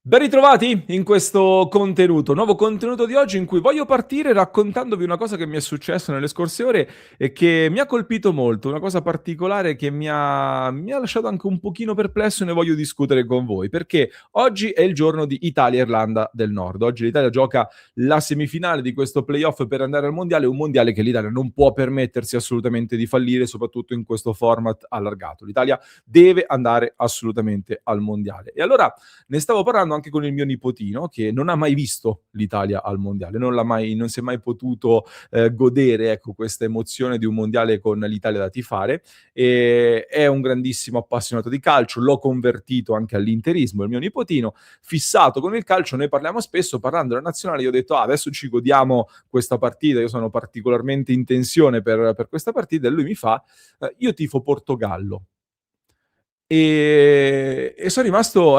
Ben ritrovati in questo contenuto, nuovo contenuto di oggi in cui voglio partire raccontandovi una cosa che mi è successa nelle scorse ore e che mi ha colpito molto, una cosa particolare che mi ha lasciato anche un pochino perplesso e ne voglio discutere con voi, perché oggi è il giorno di Italia-Irlanda del Nord. Oggi l'Italia gioca la semifinale di questo playoff per andare al mondiale, un mondiale che l'Italia non può permettersi assolutamente di fallire, soprattutto in questo format allargato. L'Italia deve andare assolutamente al mondiale. E allora ne stavo parlando anche con il mio nipotino che non ha mai visto l'Italia al mondiale, non si è mai potuto godere, ecco, questa emozione di un mondiale con l'Italia da tifare. E è un grandissimo appassionato di calcio, l'ho convertito anche all'interismo, il mio nipotino, fissato con il calcio. Noi parliamo spesso, parlando della nazionale, io ho detto adesso ci godiamo questa partita, io sono particolarmente in tensione per questa partita, e lui mi fa io tifo Portogallo. E son rimasto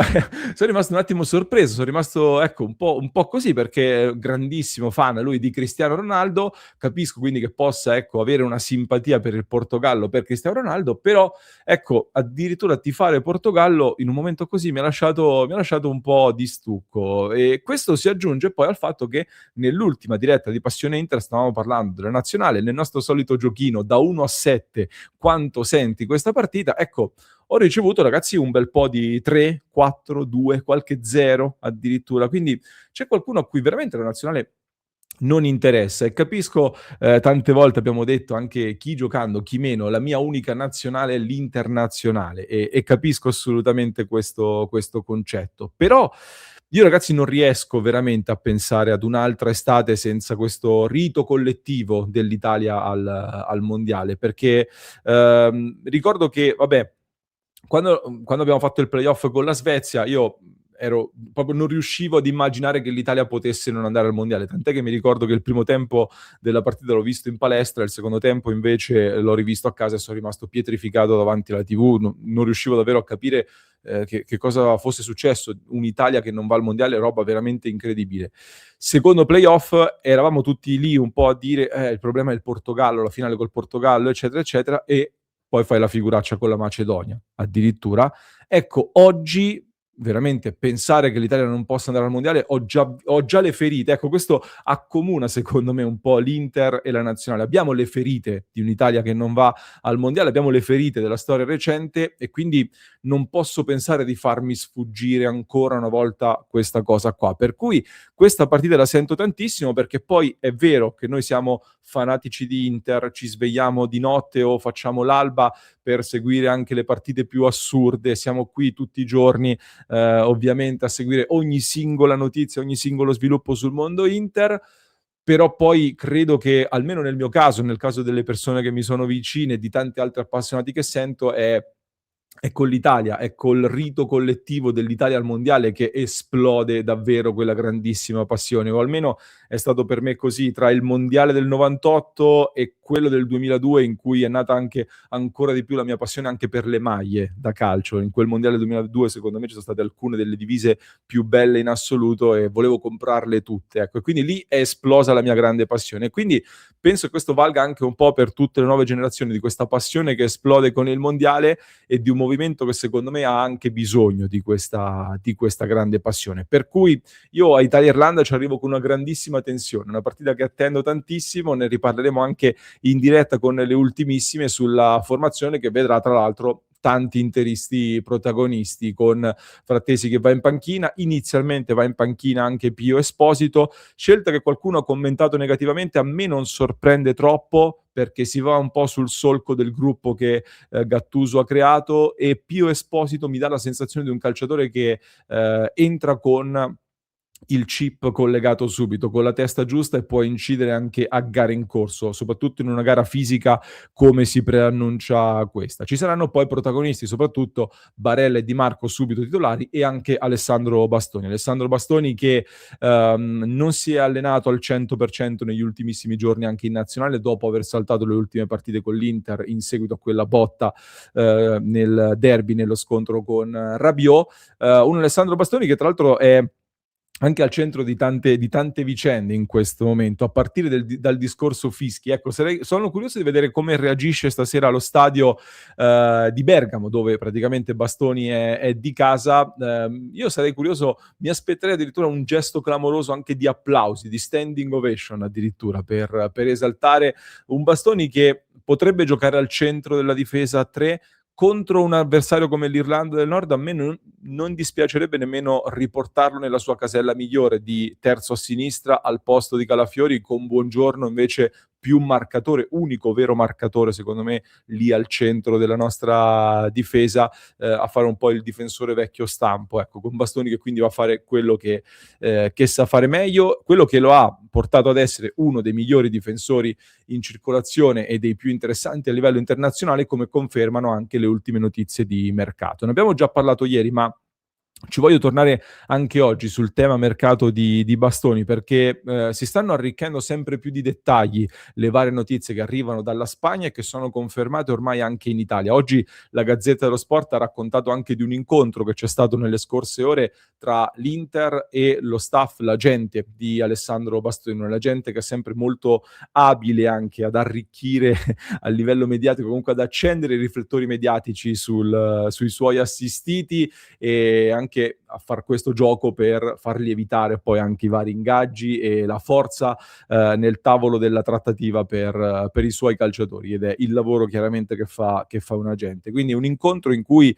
son rimasto un attimo sorpreso, son rimasto, ecco, un po' così, perché è grandissimo fan lui di Cristiano Ronaldo. Capisco quindi che possa, ecco, avere una simpatia per il Portogallo, per Cristiano Ronaldo, però, ecco, addirittura tifare Portogallo in un momento così mi ha lasciato un po' di stucco. E questo si aggiunge poi al fatto che nell'ultima diretta di Passione Inter stavamo parlando della nazionale, nel nostro solito giochino da 1 a 7 quanto senti questa partita, ecco, ho ricevuto, ragazzi, un bel po' di 3, 4, 2, qualche 0 addirittura. Quindi c'è qualcuno a cui veramente la nazionale non interessa, e capisco, tante volte abbiamo detto anche chi giocando, chi meno, la mia unica nazionale è l'internazionale, e capisco assolutamente questo concetto. Però io, ragazzi, non riesco veramente a pensare ad un'altra estate senza questo rito collettivo dell'Italia al mondiale, perché, ricordo che, vabbè, quando abbiamo fatto il playoff con la Svezia, io ero proprio, non riuscivo ad immaginare che l'Italia potesse non andare al mondiale. Tant'è che mi ricordo che il primo tempo della partita l'ho visto in palestra, il secondo tempo invece l'ho rivisto a casa e sono rimasto pietrificato davanti alla TV. Non riuscivo davvero a capire che cosa fosse successo. Un'Italia che non va al mondiale è roba veramente incredibile. Secondo playoff eravamo tutti lì un po' a dire il problema è il Portogallo, la finale col Portogallo, eccetera, eccetera, e poi fai la figuraccia con la Macedonia, addirittura. Ecco, oggi veramente pensare che l'Italia non possa andare al mondiale, ho già le ferite. Ecco, questo accomuna secondo me un po' l'Inter e la nazionale. Abbiamo le ferite di un'Italia che non va al mondiale, abbiamo le ferite della storia recente, e quindi non posso pensare di farmi sfuggire ancora una volta questa cosa qua. Per cui questa partita la sento tantissimo, perché poi è vero che noi siamo fanatici di Inter, ci svegliamo di notte o facciamo l'alba per seguire anche le partite più assurde, siamo qui tutti i giorni ovviamente a seguire ogni singola notizia, ogni singolo sviluppo sul mondo Inter. Però poi credo che, almeno nel mio caso, nel caso delle persone che mi sono vicine e di tanti altri appassionati che sento, è con l'Italia, è col rito collettivo dell'Italia al mondiale che esplode davvero quella grandissima passione, o almeno è stato per me così tra il mondiale del 98 e quello del 2002, in cui è nata anche ancora di più la mia passione anche per le maglie da calcio. In quel mondiale 2002 secondo me ci sono state alcune delle divise più belle in assoluto e volevo comprarle tutte, ecco, e quindi lì è esplosa la mia grande passione. Quindi penso che questo valga anche un po' per tutte le nuove generazioni, di questa passione che esplode con il mondiale e di un movimento che secondo me ha anche bisogno di questa grande passione. Per cui io a Italia-Irlanda ci arrivo con una grandissima tensione, una partita che attendo tantissimo. Ne riparleremo anche in diretta con le ultimissime sulla formazione, che vedrà tra l'altro tanti interisti protagonisti, con Frattesi che va in panchina, inizialmente va in panchina anche Pio Esposito, scelta che qualcuno ha commentato negativamente. A me non sorprende troppo, perché si va un po' sul solco del gruppo che Gattuso ha creato, e Pio Esposito mi dà la sensazione di un calciatore che entra con il chip collegato subito, con la testa giusta, e può incidere anche a gare in corso, soprattutto in una gara fisica come si preannuncia questa. Ci saranno poi protagonisti, soprattutto Barella e Di Marco subito titolari, e anche Alessandro Bastoni. Alessandro Bastoni che non si è allenato al 100% negli ultimissimi giorni anche in nazionale, dopo aver saltato le ultime partite con l'Inter in seguito a quella botta nel derby, nello scontro con Rabiot. Un Alessandro Bastoni che tra l'altro è anche al centro di tante vicende in questo momento, a partire dal discorso fischi. Ecco, sono curioso di vedere come reagisce stasera allo stadio di Bergamo, dove praticamente Bastoni è di casa. Io sarei curioso, mi aspetterei addirittura un gesto clamoroso anche di applausi, di standing ovation addirittura, per esaltare un Bastoni che potrebbe giocare al centro della difesa a 3 contro un avversario come l'Irlanda del Nord. A me non dispiacerebbe nemmeno riportarlo nella sua casella migliore di terzo a sinistra al posto di Calafiori, con Buongiorno invece più marcatore, unico vero marcatore secondo me lì al centro della nostra difesa, a fare un po' il difensore vecchio stampo, ecco, con Bastoni che quindi va a fare quello che sa fare meglio, quello che lo ha portato ad essere uno dei migliori difensori in circolazione e dei più interessanti a livello internazionale, come confermano anche le ultime notizie di mercato. Ne abbiamo già parlato ieri, ma ci voglio tornare anche oggi sul tema mercato di Bastoni, perché si stanno arricchendo sempre più di dettagli le varie notizie che arrivano dalla Spagna e che sono confermate ormai anche in Italia. Oggi la Gazzetta dello Sport ha raccontato anche di un incontro che c'è stato nelle scorse ore tra l'Inter e lo staff, l'agente di Alessandro Bastoni, un agente che è sempre molto abile anche ad arricchire a livello mediatico, comunque ad accendere i riflettori mediatici sui suoi assistiti, e anche a far questo gioco per far lievitare poi anche i vari ingaggi e la forza nel tavolo della trattativa per i suoi calciatori, ed è il lavoro chiaramente che fa un agente. Quindi un incontro in cui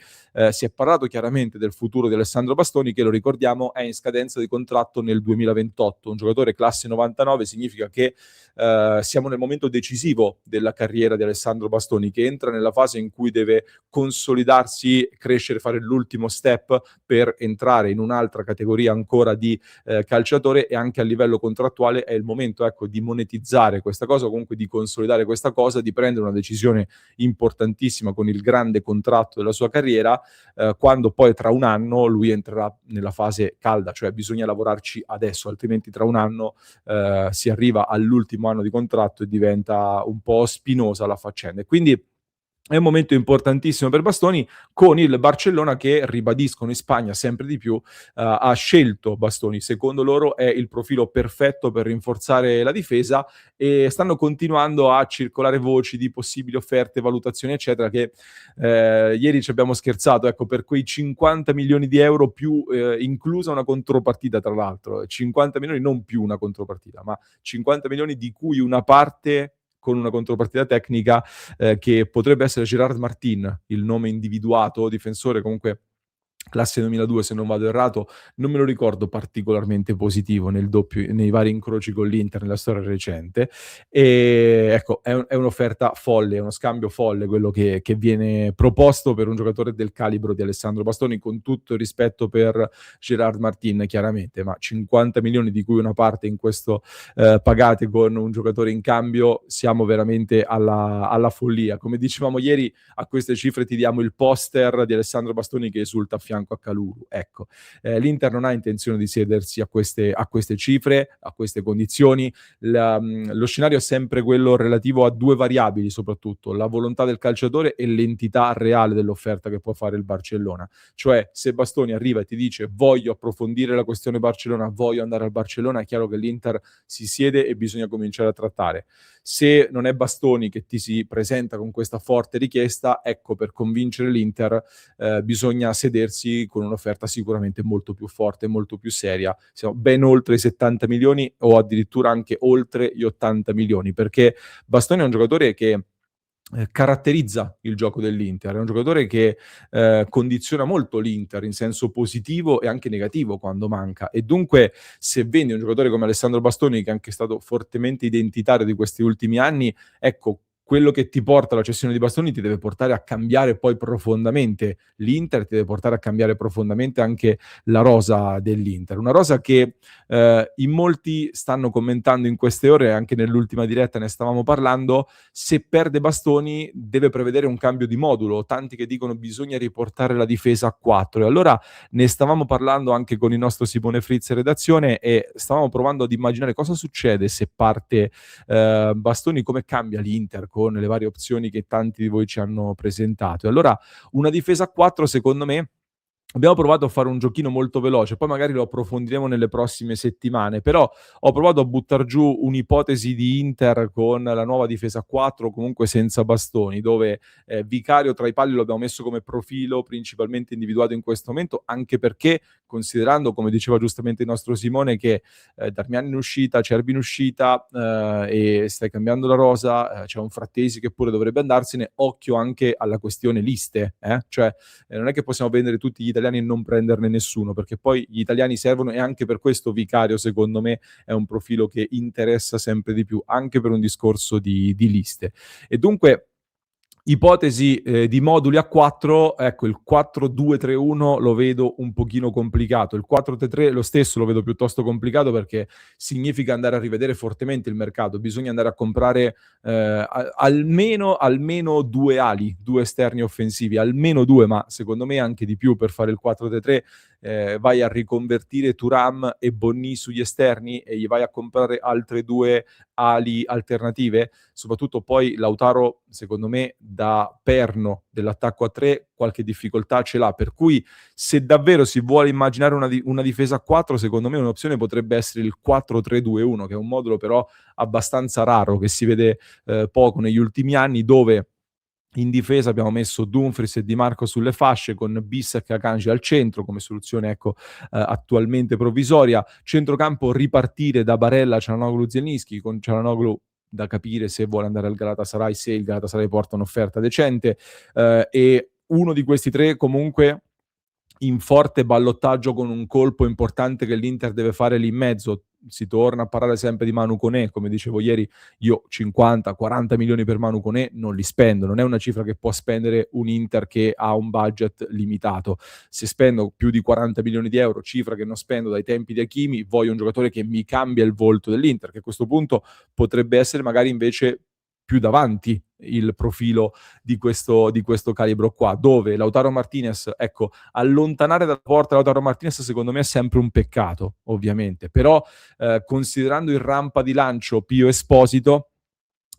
si è parlato chiaramente del futuro di Alessandro Bastoni, che lo ricordiamo è in scadenza di contratto nel 2028, un giocatore classe 99, significa che siamo nel momento decisivo della carriera di Alessandro Bastoni, che entra nella fase in cui deve consolidarsi, crescere, fare l'ultimo step per entrare in un'altra categoria ancora di calciatore, e anche a livello contrattuale è il momento, ecco, di monetizzare questa cosa, o comunque di consolidare questa cosa, di prendere una decisione importantissima con il grande contratto della sua carriera, quando poi tra un anno lui entrerà nella fase calda, cioè bisogna lavorarci adesso, altrimenti tra un anno si arriva all'ultimo anno di contratto e diventa un po' spinosa la faccenda. E quindi è un momento importantissimo per Bastoni, con il Barcellona che, ribadiscono in Spagna sempre di più, ha scelto Bastoni. Secondo loro è il profilo perfetto per rinforzare la difesa, e stanno continuando a circolare voci di possibili offerte, valutazioni, eccetera, che ieri ci abbiamo scherzato, ecco, per quei 50 milioni di euro più inclusa una contropartita, tra l'altro. 50 milioni, non più una contropartita, ma 50 milioni di cui una parte con una contropartita tecnica, che potrebbe essere Gerard Martin, il nome individuato, difensore comunque classe 2002 se non vado errato, non me lo ricordo particolarmente positivo nei vari incroci con l'Inter nella storia recente. E ecco, è un'offerta folle, è uno scambio folle quello che viene proposto per un giocatore del calibro di Alessandro Bastoni, con tutto il rispetto per Gerard Martin chiaramente, ma 50 milioni di cui una parte in questo pagate con un giocatore in cambio, siamo veramente alla follia. Come dicevamo ieri, a queste cifre ti diamo il poster di Alessandro Bastoni che esulta a fianco a Kalulu. Ecco, l'Inter non ha intenzione di sedersi a queste cifre, a queste condizioni. Lo scenario è sempre quello relativo a due variabili, soprattutto la volontà del calciatore e l'entità reale dell'offerta che può fare il Barcellona. Cioè, se Bastoni arriva e ti dice voglio approfondire la questione Barcellona, voglio andare al Barcellona, è chiaro che l'Inter si siede e bisogna cominciare a trattare. Se non è Bastoni che ti si presenta con questa forte richiesta, ecco, per convincere l'Inter bisogna sedersi con un'offerta sicuramente molto più forte, molto più seria. Siamo ben oltre i 70 milioni o addirittura anche oltre gli 80 milioni, perché Bastoni è un giocatore che caratterizza il gioco dell'Inter, è un giocatore che condiziona molto l'Inter in senso positivo e anche negativo quando manca, e dunque se vendi un giocatore come Alessandro Bastoni, che è anche stato fortemente identitario di questi ultimi anni, ecco, quello che ti porta alla cessione di Bastoni ti deve portare a cambiare poi profondamente l'Inter, ti deve portare a cambiare profondamente anche la rosa dell'Inter, una rosa che in molti stanno commentando in queste ore, anche nell'ultima diretta ne stavamo parlando. Se perde Bastoni deve prevedere un cambio di modulo, tanti che dicono bisogna riportare la difesa a 4, e allora ne stavamo parlando anche con il nostro Simone Fritz in redazione, e stavamo provando ad immaginare cosa succede se parte Bastoni, come cambia l'Inter con le varie opzioni che tanti di voi ci hanno presentato. E allora una difesa a 4 secondo me Abbiamo provato a fare un giochino molto veloce, poi magari lo approfondiremo nelle prossime settimane, però ho provato a buttar giù un'ipotesi di Inter con la nuova difesa a 4, comunque senza bastoni, dove Vicario tra i pali lo abbiamo messo come profilo principalmente individuato in questo momento, anche perché considerando, come diceva giustamente il nostro Simone, che Darmian in uscita, Cerbi in uscita e stai cambiando la rosa, c'è un Frattesi che pure dovrebbe andarsene, occhio anche alla questione liste, cioè non è che possiamo vendere tutti gli italiani e non prenderne nessuno, perché poi gli italiani servono e anche per questo Vicario, secondo me, è un profilo che interessa sempre di più, anche per un discorso di liste. E dunque, ipotesi di moduli a 4, ecco il 4-2-3-1 lo vedo un pochino complicato, il 4-3-3 lo stesso lo vedo piuttosto complicato perché significa andare a rivedere fortemente il mercato, bisogna andare a comprare almeno due ali, due esterni offensivi, almeno due, ma secondo me anche di più per fare il 4-3-3. Vai a riconvertire Thuram e Bonni sugli esterni e gli vai a comprare altre due ali alternative, soprattutto poi Lautaro secondo me da perno dell'attacco a 3 qualche difficoltà ce l'ha, per cui se davvero si vuole immaginare una difesa a 4, secondo me un'opzione potrebbe essere il 4-3-2-1, che è un modulo però abbastanza raro, che si vede poco negli ultimi anni, dove in difesa abbiamo messo Dumfries e Di Marco sulle fasce con Bissek e Akanji al centro come soluzione, ecco, attualmente provvisoria. Centrocampo ripartire da Barella, Çalhanoğlu, Zielinski, con Çalhanoğlu da capire se vuole andare al Galatasaray, se il Galatasaray porta un'offerta decente, e uno di questi tre comunque in forte ballottaggio con un colpo importante che l'Inter deve fare lì in mezzo. Si torna a parlare sempre di Manu Koné, come dicevo ieri, io 50-40 milioni per Manu Koné non li spendo, non è una cifra che può spendere un Inter che ha un budget limitato. Se spendo più di 40 milioni di euro, cifra che non spendo dai tempi di Hakimi, voglio un giocatore che mi cambia il volto dell'Inter, che a questo punto potrebbe essere magari invece più davanti il profilo di questo calibro qua, dove Lautaro Martinez, ecco, allontanare dalla porta Lautaro Martinez secondo me è sempre un peccato, ovviamente, però considerando il rampa di lancio Pio Esposito,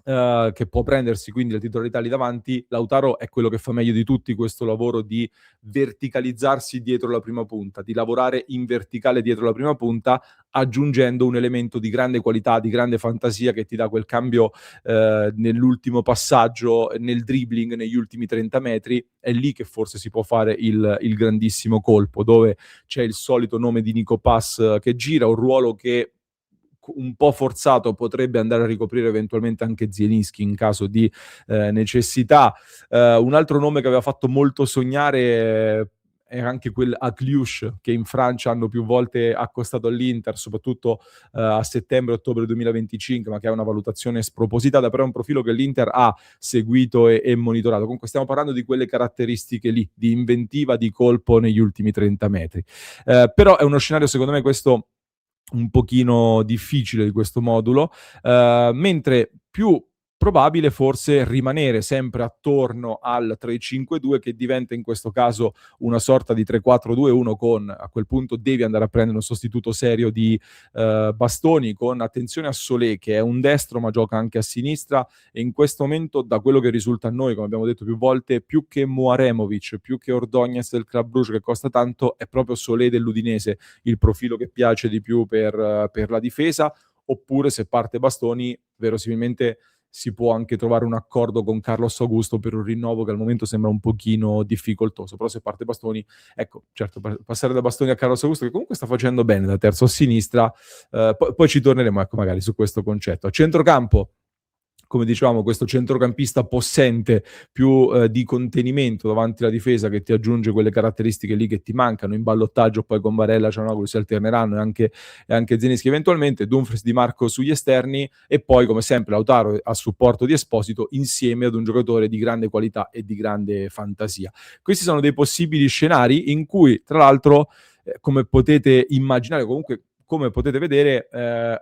che può prendersi quindi la titolarità lì davanti, Lautaro è quello che fa meglio di tutti questo lavoro di verticalizzarsi dietro la prima punta, di lavorare in verticale dietro la prima punta, aggiungendo un elemento di grande qualità, di grande fantasia che ti dà quel cambio nell'ultimo passaggio, nel dribbling, negli ultimi 30 metri. È lì che forse si può fare il grandissimo colpo, dove c'è il solito nome di Nico Pass che gira, un ruolo che un po' forzato potrebbe andare a ricoprire eventualmente anche Zielinski in caso di necessità. Un altro nome che aveva fatto molto sognare è anche quel Akliouche che in Francia hanno più volte accostato all'Inter, soprattutto a settembre-ottobre 2025, ma che ha una valutazione spropositata, però è un profilo che l'Inter ha seguito e monitorato. Comunque stiamo parlando di quelle caratteristiche lì, di inventiva, di colpo negli ultimi 30 metri. Però è uno scenario, secondo me, questo un pochino difficile di questo modulo, mentre più probabile forse rimanere sempre attorno al 3-5-2 che diventa in questo caso una sorta di 3-4-2-1 con a quel punto devi andare a prendere un sostituto serio di Bastoni, con attenzione a Solé che è un destro ma gioca anche a sinistra e in questo momento da quello che risulta a noi, come abbiamo detto più volte, più che Muaremovic, più che Ordóñez del Club Brugge che costa tanto, è proprio Solé dell'Udinese il profilo che piace di più per la difesa, oppure se parte Bastoni verosimilmente si può anche trovare un accordo con Carlos Augusto per un rinnovo che al momento sembra un pochino difficoltoso, però se parte Bastoni, ecco, certo, passare da Bastoni a Carlos Augusto che comunque sta facendo bene da terzo a sinistra, poi ci torneremo, ecco, magari su questo concetto. A centrocampo, come dicevamo, questo centrocampista possente più di contenimento davanti alla difesa che ti aggiunge quelle caratteristiche lì che ti mancano in ballottaggio, poi con Barella, Çalhanoğlu si alterneranno e anche Zielinski eventualmente, Dumfries, Di Marco sugli esterni e poi come sempre Lautaro a supporto di Esposito insieme ad un giocatore di grande qualità e di grande fantasia. Questi sono dei possibili scenari in cui tra l'altro come potete immaginare, comunque come potete vedere,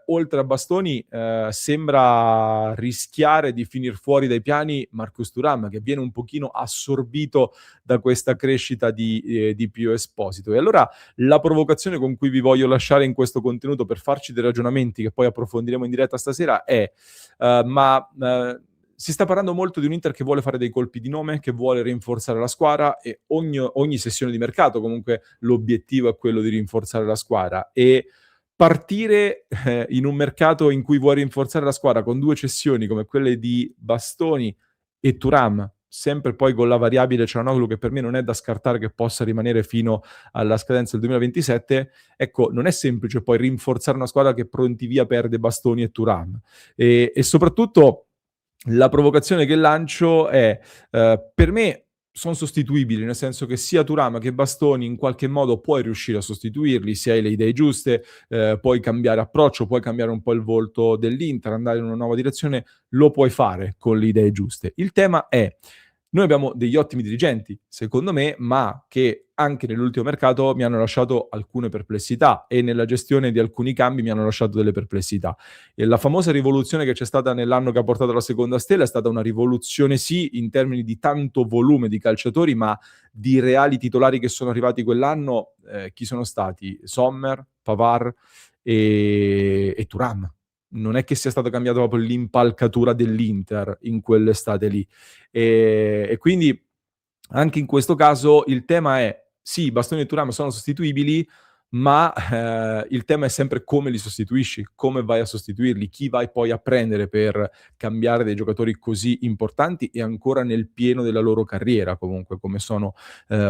oltre a Bastoni, sembra rischiare di finire fuori dai piani Marcus Thuram, che viene un pochino assorbito da questa crescita di Pio Esposito. E allora la provocazione con cui vi voglio lasciare in questo contenuto per farci dei ragionamenti che poi approfondiremo in diretta stasera è, si sta parlando molto di un Inter che vuole fare dei colpi di nome, che vuole rinforzare la squadra e ogni sessione di mercato comunque l'obiettivo è quello di rinforzare la squadra e partire in un mercato in cui vuoi rinforzare la squadra con 2 cessioni come quelle di Bastoni e Thuram, sempre poi con la variabile Çalhanoğlu che per me non è da scartare che possa rimanere fino alla scadenza del 2027, ecco, non è semplice poi rinforzare una squadra che pronti via perde Bastoni e Thuram. E soprattutto la provocazione che lancio è, per me son sostituibili, nel senso che sia Thuram che Bastoni in qualche modo puoi riuscire a sostituirli se hai le idee giuste, puoi cambiare approccio, puoi cambiare un po' il volto dell'Inter, andare in una nuova direzione, lo puoi fare con le idee giuste. Il tema è noi abbiamo degli ottimi dirigenti, secondo me, ma che anche nell'ultimo mercato mi hanno lasciato alcune perplessità e nella gestione di alcuni cambi mi hanno lasciato delle perplessità. E la famosa rivoluzione che c'è stata nell'anno che ha portato la seconda stella è stata una rivoluzione, sì, in termini di tanto volume di calciatori, ma di reali titolari che sono arrivati quell'anno, chi sono stati? Sommer, Pavard e Thuram. Non è che sia stata cambiata proprio l'impalcatura dell'Inter in quell'estate lì. E quindi anche in questo caso il tema è, sì, Bastoni e Thuram sono sostituibili, ma il tema è sempre come li sostituisci, come vai a sostituirli, chi vai poi a prendere per cambiare dei giocatori così importanti e ancora nel pieno della loro carriera comunque, come sono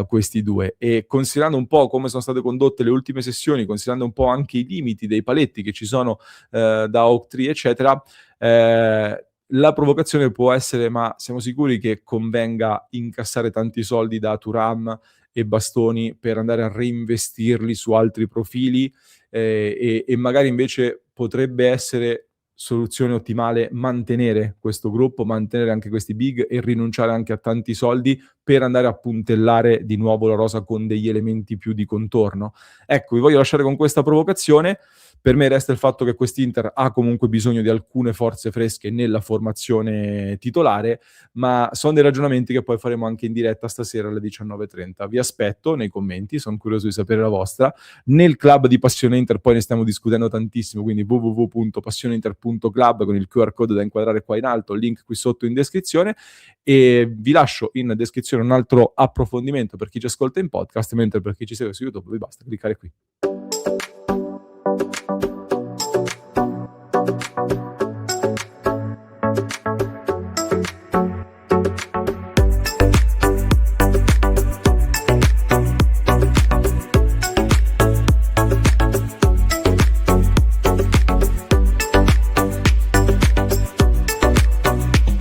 questi due. E considerando un po' come sono state condotte le ultime sessioni, considerando un po' anche i limiti dei paletti che ci sono da Oaktree, eccetera, la provocazione può essere: ma siamo sicuri che convenga incassare tanti soldi da Thuram e Bastoni per andare a reinvestirli su altri profili? E magari invece potrebbe essere soluzione ottimale mantenere questo gruppo, mantenere anche questi big e rinunciare anche a tanti soldi per andare a puntellare di nuovo la rosa con degli elementi più di contorno? Ecco, vi voglio lasciare con questa provocazione. Per me resta il fatto che quest'Inter ha comunque bisogno di alcune forze fresche nella formazione titolare, ma sono dei ragionamenti che poi faremo anche in diretta stasera alle 19:30. Vi aspetto nei commenti, sono curioso di sapere la vostra. Nel club di Passione Inter poi ne stiamo discutendo tantissimo, quindi www.passioneinter.club con il QR code da inquadrare qua in alto, link qui sotto in descrizione, e vi lascio in descrizione un altro approfondimento per chi ci ascolta in podcast, mentre per chi ci segue su YouTube vi basta cliccare qui.